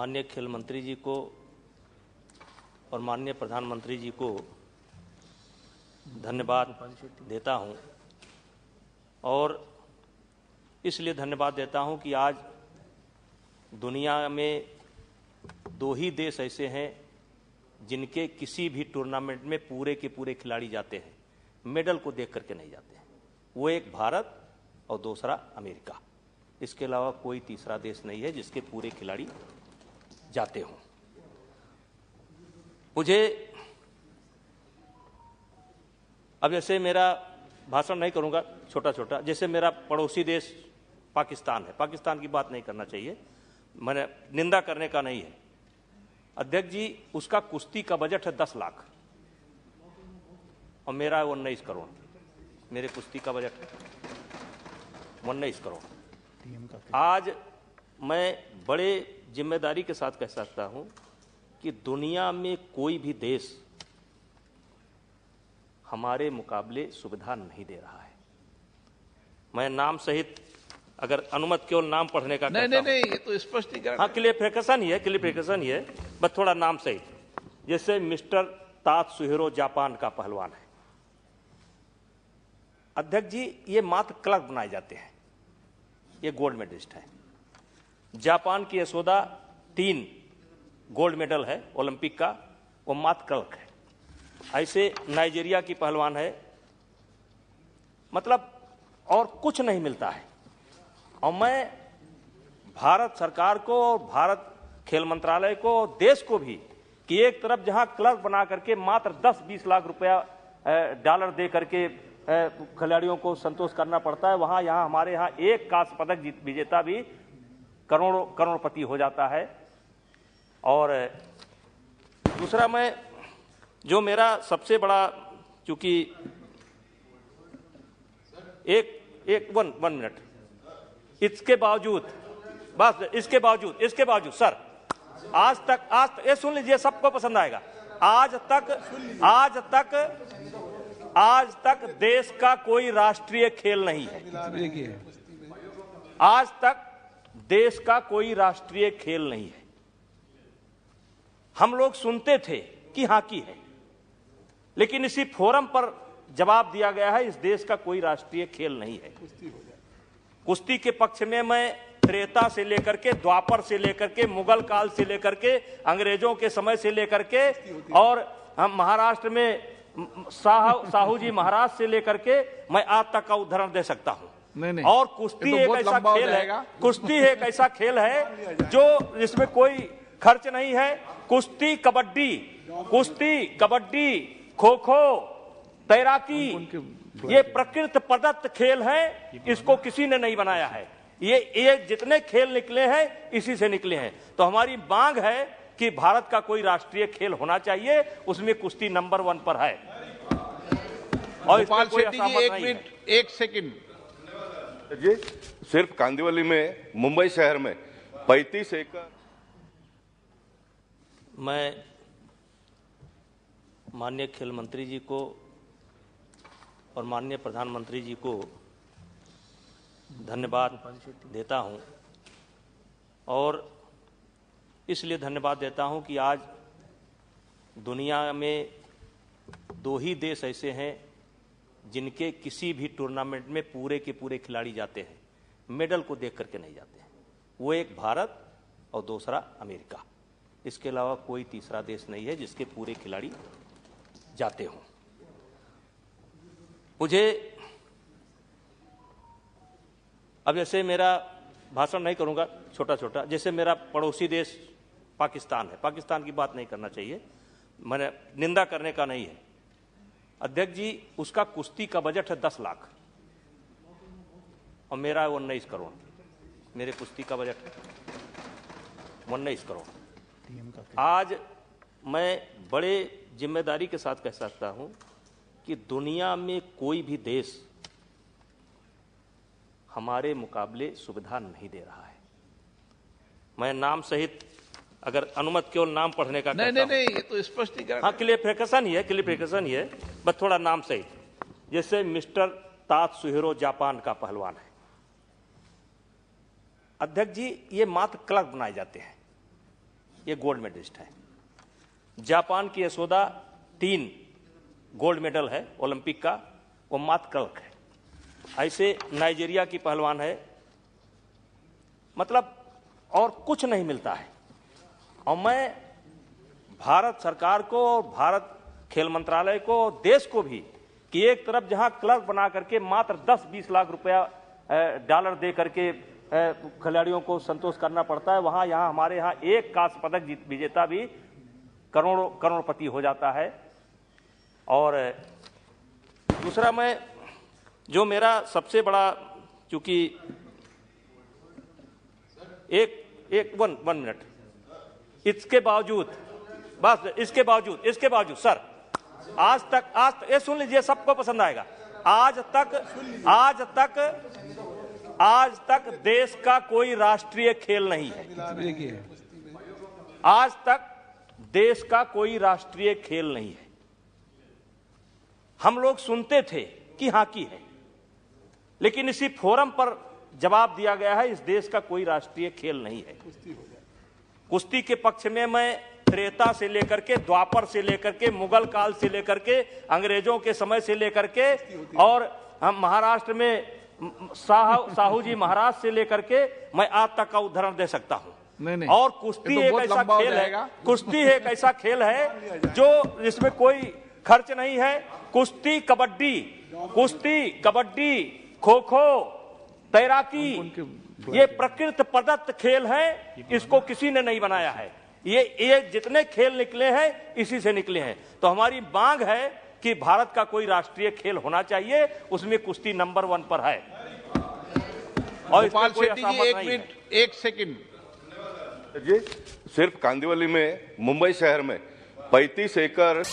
माननीय खेल मंत्री जी को और माननीय प्रधानमंत्री जी को धन्यवाद देता हूं, और इसलिए धन्यवाद देता हूं कि आज दुनिया में दो ही देश ऐसे हैं जिनके किसी भी टूर्नामेंट में पूरे के पूरे खिलाड़ी जाते हैं, मेडल को देख करके नहीं जाते हैं। वो एक भारत और दूसरा अमेरिका। इसके अलावा कोई तीसरा देश नहीं है जिसके पूरे खिलाड़ी जाते हों। मुझे अब जैसे मेरा भाषण नहीं करूंगा, छोटा छोटा, जैसे मेरा पड़ोसी देश पाकिस्तान है, पाकिस्तान की बात नहीं करना चाहिए, मैंने निंदा करने का नहीं है। अध्यक्ष जी, उसका कुश्ती का बजट है 10 लाख और मेरा 19 करोड़। मेरे कुश्ती का बजट है 19 करोड़। आज मैं बड़े जिम्मेदारी के साथ कह सकता हूं कि दुनिया में कोई भी देश हमारे मुकाबले सुविधा नहीं दे रहा है। मैं नाम सहित, अगर अनुमति केवल नाम पढ़ने का नहीं, ये तो स्पष्टीकरण। हाँ, क्लियरिफिकेशन ही है, क्लियरिफिकेशन ही है, बस थोड़ा नाम सहित। जैसे मिस्टर तात्सुहिरो जापान का पहलवान है। अध्यक्ष जी, ये मात्र क्लर्क बनाए जाते हैं, ये गोल्ड मेडलिस्ट है। जापान की यशोदा 3 गोल्ड मेडल है ओलंपिक का, वो मात्र क्लर्क है। ऐसे नाइजीरिया की पहलवान है, मतलब और कुछ नहीं मिलता है। और मैं भारत सरकार को और भारत खेल मंत्रालय को और देश को भी कि एक तरफ जहां क्लर्क बना करके मात्र 10-20 लाख रुपया डॉलर दे करके खिलाड़ियों को संतोष करना पड़ता है, वहां यहां हमारे यहां एक कांस्य पदक विजेता भी करोड़पति हो जाता है। और दूसरा, मैं जो मेरा सबसे बड़ा, चूंकि वन मिनट, इसके बावजूद सर, आज तक ये सुन लीजिए, सबको पसंद आएगा। आज तक देश का कोई राष्ट्रीय खेल नहीं है। आज तक देश का कोई राष्ट्रीय खेल नहीं है। हम लोग सुनते थे कि हॉकी है, लेकिन इसी फोरम पर जवाब दिया गया है इस देश का कोई राष्ट्रीय खेल नहीं है। कुश्ती के पक्ष में मैं त्रेता से लेकर के, द्वापर से लेकर के, मुगल काल से लेकर के, अंग्रेजों के समय से लेकर के, और हम महाराष्ट्र में साहू जी महाराज से लेकर के मैं आज तक का उदाहरण दे सकता हूं। नहीं, और कुश्ती एक ऐसा खेल है, कुश्ती एक ऐसा खेल है जो जिसमें कोई खर्च नहीं है। कुश्ती, कबड्डी, खो खो, तैराकी, ये प्रकृति प्रदत्त खेल है, इसको किसी ने नहीं बनाया है। ये जितने खेल निकले हैं इसी से निकले हैं। तो हमारी मांग है कि भारत का कोई राष्ट्रीय खेल होना चाहिए, उसमें कुश्ती नंबर 1 पर है। और गोपाल शेट्टी जी, 1 मिनट 1 सेकंड जी। सिर्फ कांदिवली में, मुंबई शहर में 35 एकड़। मैं माननीय खेल मंत्री जी को और माननीय प्रधानमंत्री जी को धन्यवाद देता हूं, और इसलिए धन्यवाद देता हूं कि आज दुनिया में दो ही देश ऐसे हैं जिनके किसी भी टूर्नामेंट में पूरे के पूरे खिलाड़ी जाते हैं, मेडल को देख करके नहीं जाते हैं। वो एक भारत और दूसरा अमेरिका। इसके अलावा कोई तीसरा देश नहीं है जिसके पूरे खिलाड़ी जाते हों। मुझे अब जैसे मेरा भाषण नहीं करूंगा, छोटा छोटा, जैसे मेरा पड़ोसी देश पाकिस्तान है, पाकिस्तान की बात नहीं करना चाहिए, मैंने निंदा करने का नहीं है। अध्यक्ष जी, उसका कुश्ती का बजट है 10 लाख और मेरा 19 करोड़। मेरे कुश्ती का बजट है 19 करोड़। आज मैं बड़े जिम्मेदारी के साथ कह सकता हूं कि दुनिया में कोई भी देश हमारे मुकाबले सुविधा नहीं दे रहा है। मैं नाम सहित, अगर अनुमति केवल नाम पढ़ने का नहीं, ये तो स्पष्टीकरण। हाँ, क्लियरिफिकेशन ही है, क्लियरिफिकेशन ही है, बस थोड़ा नाम सहित। जैसे मिस्टर तात्सुहिरो जापान का पहलवान है। अध्यक्ष जी, ये मात्र क्लर्क बनाए जाते हैं, ये गोल्ड मेडलिस्ट है। जापान की यशोदा 3 गोल्ड मेडल है ओलंपिक का, वो मात्र क्लर्क है। ऐसे नाइजीरिया की पहलवान है, मतलब और कुछ नहीं मिलता है। और मैं भारत सरकार को, भारत खेल मंत्रालय को, देश को भी कि एक तरफ जहां क्लर्क बना करके मात्र 10-20 लाख रुपया डॉलर दे करके खिलाड़ियों को संतोष करना पड़ता है, वहां यहाँ हमारे यहाँ एक कांस्य पदक विजेता भी करोड़पति हो जाता है। और दूसरा, मैं जो मेरा सबसे बड़ा, चूंकि वन मिनट, इसके बावजूद सर, आज तक ये सुन लीजिए, सबको पसंद आएगा। आज तक देश का कोई राष्ट्रीय खेल नहीं है। आज तक देश का कोई राष्ट्रीय खेल नहीं है। हम लोग सुनते थे कि हॉकी है, लेकिन इसी फोरम पर जवाब दिया गया है इस देश का कोई राष्ट्रीय खेल नहीं है। कुश्ती के पक्ष में मैं त्रेता से लेकर के, द्वापर से लेकर के, मुगल काल से लेकर के, अंग्रेजों के समय से लेकर के, और हम महाराष्ट्र में साहू जी महाराज से लेकर के मैं आज तक का उदाहरण दे सकता हूं। नहीं, और कुश्ती एक ऐसा खेल है, कुश्ती एक ऐसा खेल है जो जिसमें कोई खर्च नहीं है। कुश्ती, कबड्डी, खो खो, तैराकी, ये प्रकृति प्रदत्त खेल है, इसको किसी ने नहीं बनाया है। ये जितने खेल निकले हैं इसी से निकले हैं। तो हमारी मांग है कि भारत का कोई राष्ट्रीय खेल होना चाहिए, उसमें कुश्ती नंबर 1 पर है। और गोपाल शेट्टी जी, 1 मिनट 1 सेकंड जी, सिर्फ कांदिवली में, मुंबई शहर में 35 एकड़